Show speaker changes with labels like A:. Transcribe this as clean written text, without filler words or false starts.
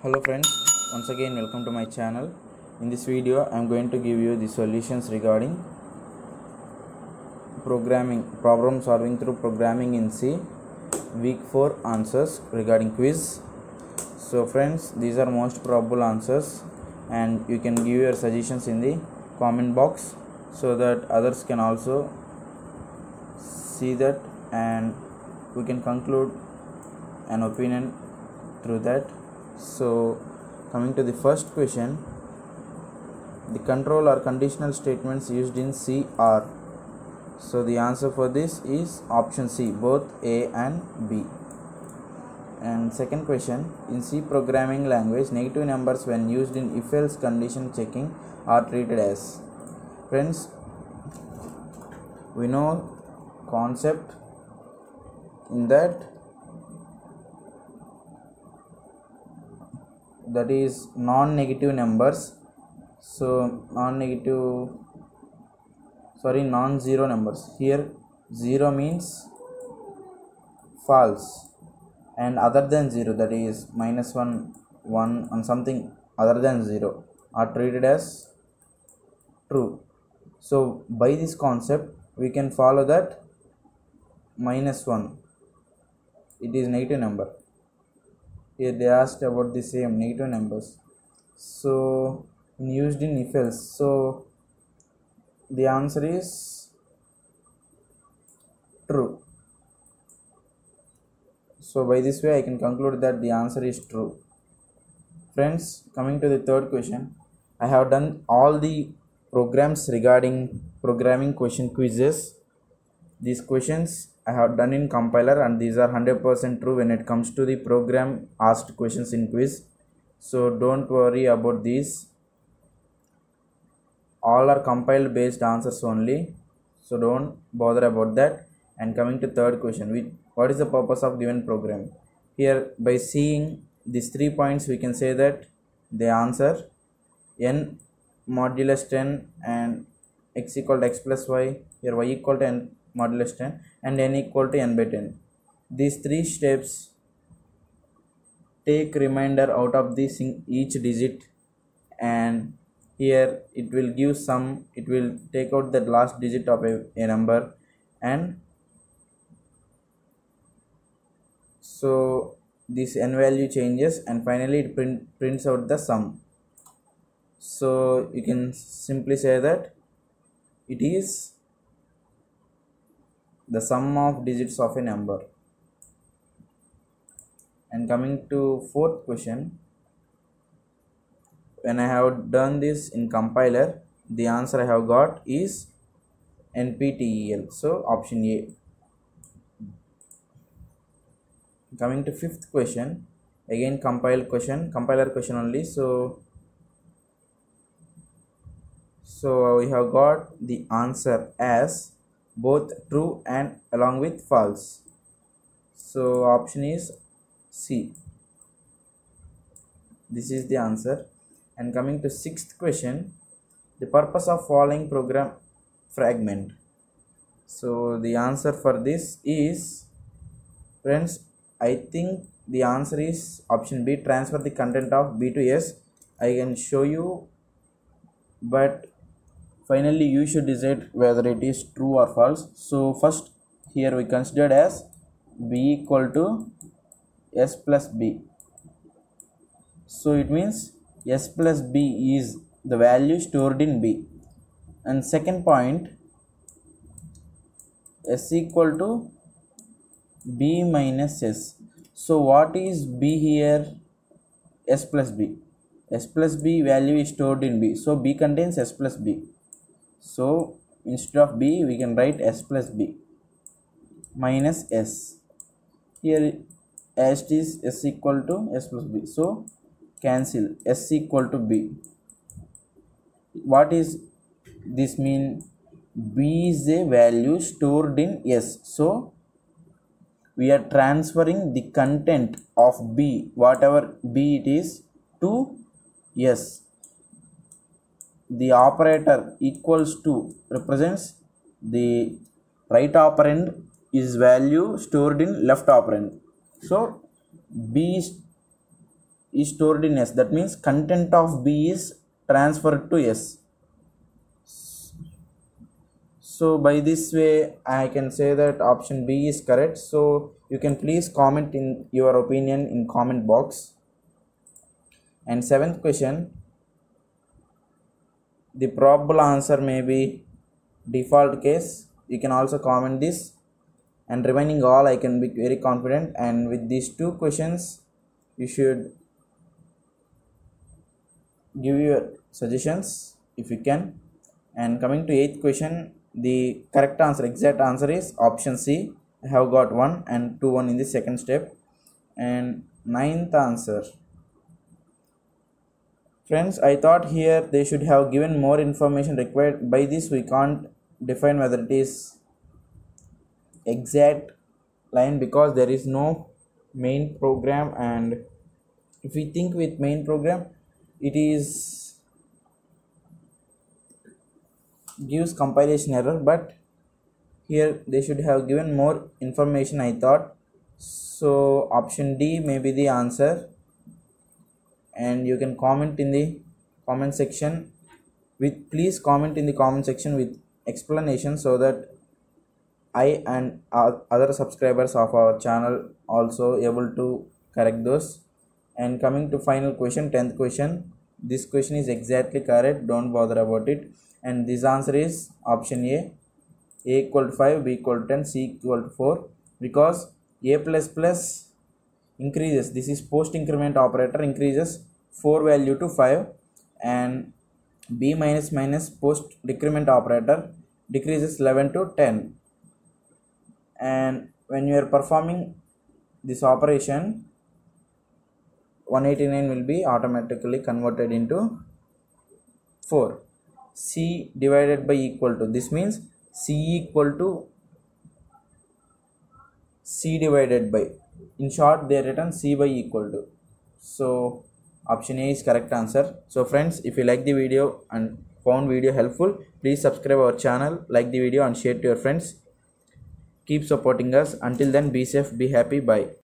A: Hello friends, once again welcome to my channel. In this video I am going to give you the solutions regarding problem solving through programming in C, week 4 answers regarding quiz. So friends, these are most probable answers and you can give your suggestions in the comment box so that others can also see that and we can conclude an opinion through that. So coming to the first question, the control or conditional statements used in C are. So the answer for this is option C, both A and B. And second question, in C programming language, negative numbers when used in if-else condition checking are treated as. Friends, we know concept in that is non-negative numbers. So non-zero numbers. Here 0 means false and other than 0, that is -1, 1 and something other than 0 are treated as true. So by this concept we can follow that -1, it is negative number. Here they asked about the same negative numbers, so used in if else, so the answer is true. So by this way I can conclude that the answer is true. Friends, coming to the third question, I have done all the programs regarding programming question quizzes. These questions I have done in compiler and these are 100% true when it comes to the program asked questions in quiz. So don't worry about these. All are compiled based answers only. So don't bother about that. And coming to third question, what is the purpose of given program? Here by seeing these 3 points we can say that the answer n modulus 10 and x equal to x plus y, here y equal to n modulus 10 and n equal to n by 10. These 3 steps take remainder out of this each digit and here it will give sum, it will take out the last digit of a number and so this n value changes and finally it prints out the sum. So you can simply say that it is the sum of digits of a number. And coming to fourth question, when I have done this in compiler, the answer I have got is NPTEL, so option A. Coming to fifth question, again compiler question only. So we have got the answer as both true and along with false. So option is C. This is the answer. And coming to sixth question, the purpose of following program fragment. So the answer for this is, friends, I think the answer is option B, transfer the content of B to S. I can show you, but finally you should decide whether it is true or false. So first here we considered as B equal to S plus B. So it means S plus B is the value stored in B. And second point, S equal to B minus S. So what is B here? S plus B. S plus B value is stored in B. So B contains S plus B. So instead of B we can write S plus B minus S. Here S is S equal to S plus B. So cancel S equal to B. What is this mean? B is a value stored in S. So we are transferring the content of B, whatever B it is, to S. The operator equals to represents the right operand is value stored in left operand. So B is is stored in S. That means content of B is transferred to S. So by this way I can say that option B is correct. So you can please comment in your opinion in comment box. And seventh question, the probable answer may be default case. You can also comment this, and remaining all I can be very confident. And with these two questions you should give your suggestions if you can. And coming to 8th question, the correct answer, exact answer is option C. I have got 1 and 2 1 in the second step. And 9th answer, friends, I thought here they should have given more information required. By this we can't define whether it is exact line because there is no main program, and if we think with main program it is gives compilation error, but here they should have given more information I thought. So option D may be the answer, and you can comment in the comment section with, please comment in the comment section with explanation so that I and other subscribers of our channel also able to correct those. And coming to final question, 10th question, this question is exactly correct, don't bother about it. And this answer is option A equal to 5, B equal to 10, C equal to 4, because A plus plus increases, this is post increment operator, increases 4 value to 5, and B minus minus post decrement operator decreases 11 to 10. And when you are performing this operation, 189 will be automatically converted into 4. C divided by equal to, this means C equal to C divided by, in short they written C by equal to. So option A is correct answer. So friends, if you like the video and found video helpful, please subscribe our channel, like the video and share to your friends. Keep supporting us. Until then, be safe, be happy, bye.